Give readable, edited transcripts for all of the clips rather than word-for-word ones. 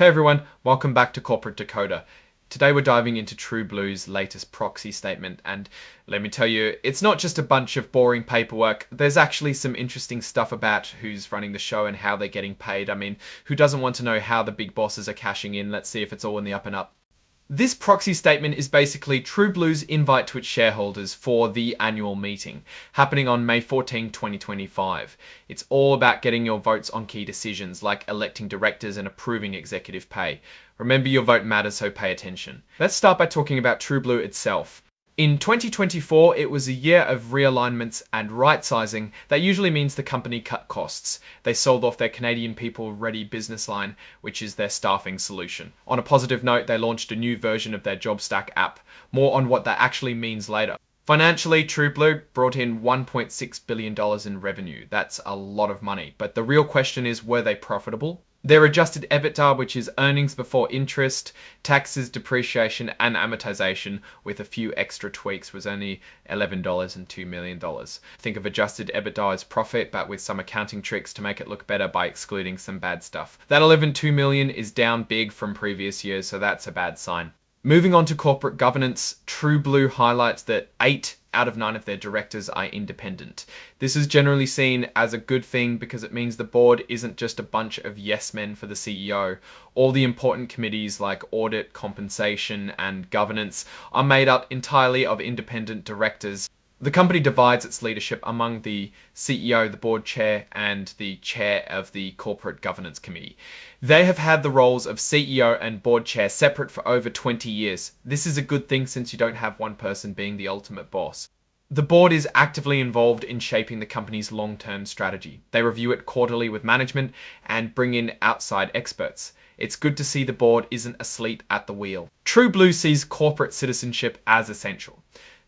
Hey everyone, welcome back to Corporate Decoder. Today we're diving into TrueBlue's latest proxy statement, and let me tell you, it's not just a bunch of boring paperwork. There's actually some interesting stuff about who's running the show and how they're getting paid. I mean, who doesn't want to know how the big bosses are cashing in? Let's see if it's all in the up and up. This proxy statement is basically TrueBlue's invite to its shareholders for the annual meeting, happening on May 14, 2025. It's all about getting your votes on key decisions, like electing directors and approving executive pay. Remember, your vote matters, so pay attention. Let's start by talking about TrueBlue itself. In 2024, it was a year of realignments and right-sizing. That usually means the company cut costs. They sold off their Canadian People Ready business line, which is their staffing solution. On a positive note, they launched a new version of their JobStack app. More on what that actually means later. Financially, TrueBlue brought in $1.6 billion in revenue. That's a lot of money. But the real question is, were they profitable? Their adjusted EBITDA, which is earnings before interest, taxes, depreciation, and amortization, with a few extra tweaks, was only $11 and $2 million. Think of adjusted EBITDA as profit, but with some accounting tricks to make it look better by excluding some bad stuff. That $11.2 million is down big from previous years, so that's a bad sign. Moving on to corporate governance, TrueBlue highlights that 8 out of 9 of their directors are independent. This is generally seen as a good thing because it means the board isn't just a bunch of yes men for the CEO. All the important committees like audit, compensation, and governance are made up entirely of independent directors. The company divides its leadership among the CEO, the board chair, and the chair of the corporate governance committee. They have had the roles of CEO and board chair separate for over 20 years. This is a good thing since you don't have one person being the ultimate boss. The board is actively involved in shaping the company's long-term strategy. They review it quarterly with management and bring in outside experts. It's good to see the board isn't asleep at the wheel. TrueBlue sees corporate citizenship as essential.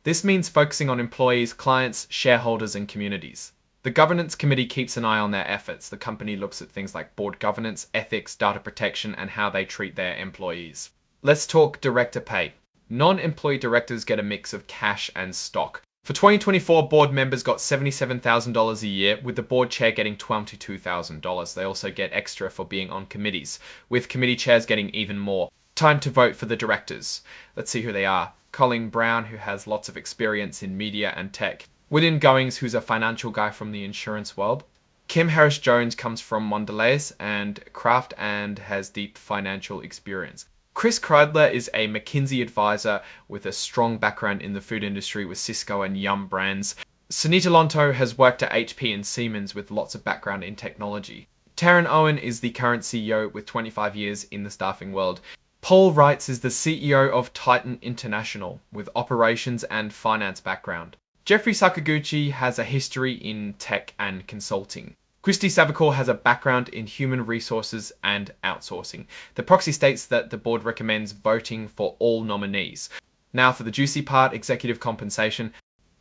This means focusing on employees, clients, shareholders, and communities. The governance committee keeps an eye on their efforts. The company looks at things like board governance, ethics, data protection, and how they treat their employees. Let's talk director pay. Non-employee directors get a mix of cash and stock. For 2024, board members got $77,000 a year, with the board chair getting $22,000. They also get extra for being on committees, with committee chairs getting even more. Time to vote for the directors. Let's see who they are. Colin Brown, who has lots of experience in media and tech. William Goings, who's a financial guy from the insurance world. Kim Harris-Jones comes from Mondelez and Kraft and has deep financial experience. Chris Kreidler is a McKinsey advisor with a strong background in the food industry with Cisco and Yum brands. Sunita Lonto has worked at HP and Siemens with lots of background in technology. Taryn Owen is the current CEO with 25 years in the staffing world. Paul Wrights is the CEO of Titan International with operations and finance background. Jeffrey Sakaguchi has a history in tech and consulting. Christy Savakor has a background in human resources and outsourcing. The proxy states that the board recommends voting for all nominees. Now for the juicy part, executive compensation.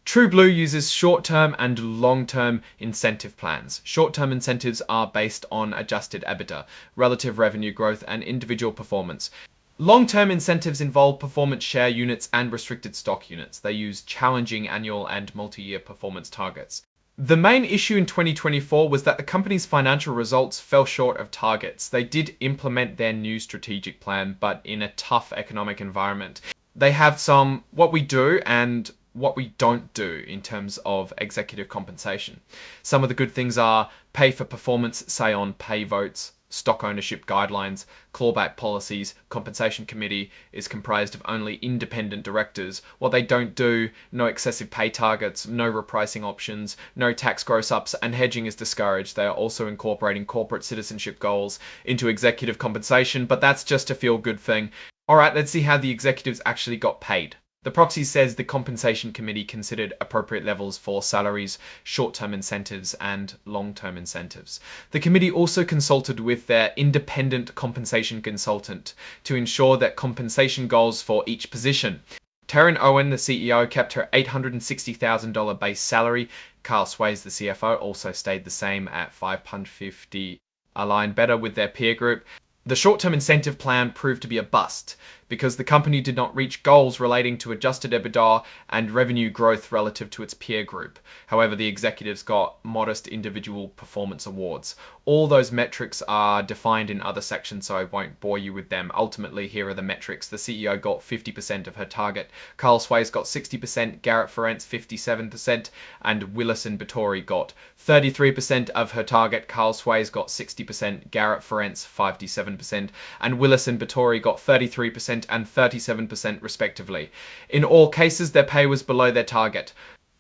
TrueBlue uses short-term and long-term incentive plans. Short-term incentives are based on adjusted EBITDA, relative revenue growth, and individual performance. Long-term incentives involve performance share units and restricted stock units. They use challenging annual and multi-year performance targets. The main issue in 2024 was that the company's financial results fell short of targets. They did implement their new strategic plan, but in a tough economic environment. They have some what we do and what we don't do in terms of executive compensation. Some of the good things are pay for performance, say on pay votes, stock ownership guidelines, clawback policies. Compensation committee is comprised of only independent directors. What they don't do, no excessive pay targets, no repricing options, no tax gross ups, and hedging is discouraged. They are also incorporating corporate citizenship goals into executive compensation, but that's just a feel good thing. All right, let's see how the executives actually got paid. The proxy says the compensation committee considered appropriate levels for salaries, short-term incentives, and long-term incentives. The committee also consulted with their independent compensation consultant to ensure that compensation goals for each position. Taryn Owen, the CEO, kept her $860,000 base salary. Carl Sways, the CFO, also stayed the same at $550,000, aligned better with their peer group. The short-term incentive plan proved to be a bust because the company did not reach goals relating to adjusted EBITDA and revenue growth relative to its peer group. However, the executives got modest individual performance awards. All those metrics are defined in other sections, so I won't bore you with them. Ultimately, here are the metrics. The CEO got 50% of her target. Carl Sway's got 60%, Garrett Ferencz 57%, and Willison Bittori got 33% of her target. Carl Sway's got 60%, Garrett Ferencz 57%, and Willison Bittori got 33% and 37% respectively. In all cases, their pay was below their target.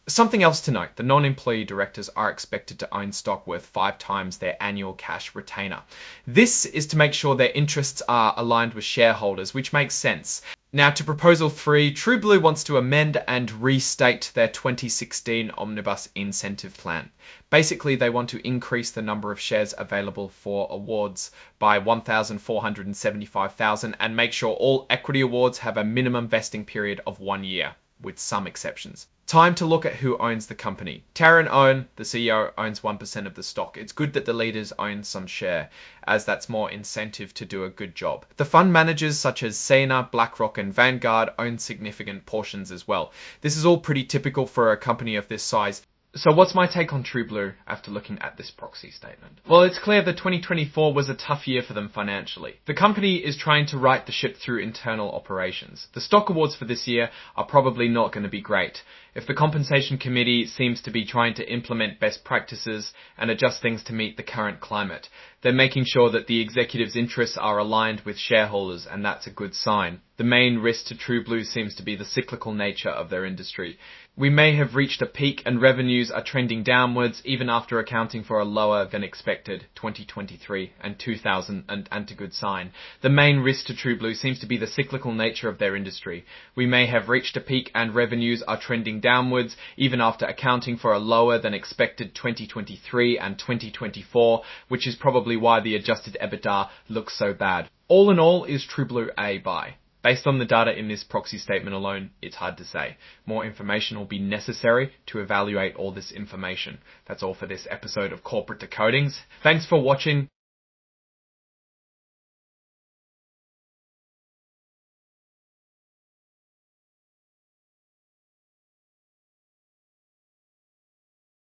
Something else to note, the non-employee directors are expected to own stock worth 5 times their annual cash retainer. This is to make sure their interests are aligned with shareholders, which makes sense. Now to Proposal 3, TrueBlue wants to amend and restate their 2016 Omnibus Incentive Plan. Basically, they want to increase the number of shares available for awards by 1,475,000 and make sure all equity awards have a minimum vesting period of 1 year, with some exceptions. Time to look at who owns the company. Taryn Owen, the CEO, owns 1% of the stock. It's good that the leaders own some share, as that's more incentive to do a good job. The fund managers such as Cena, BlackRock and Vanguard own significant portions as well. This is all pretty typical for a company of this size. So what's my take on TrueBlue after looking at this proxy statement? Well, it's clear that 2024 was a tough year for them financially. The company is trying to right the ship through internal operations. The stock awards for this year are probably not going to be great. If the compensation committee seems to be trying to implement best practices and adjust things to meet the current climate, they're making sure that the executives' interests are aligned with shareholders, and that's a good sign. The main risk to TrueBlue seems to be the cyclical nature of their industry. We may have reached a peak and revenues are trending downwards even after accounting for a lower than expected 2023 and 2000 and a good sign. The main risk to TrueBlue seems to be the cyclical nature of their industry. We may have reached a peak and revenues are trending downwards even after accounting for a lower than expected 2023 and 2024, which is probably why the adjusted EBITDA looks so bad. All in all, is TrueBlue a buy? Based on the data in this proxy statement alone, it's hard to say. More information will be necessary to evaluate all this information. That's all for this episode of Corporate Decodings. Thanks for watching.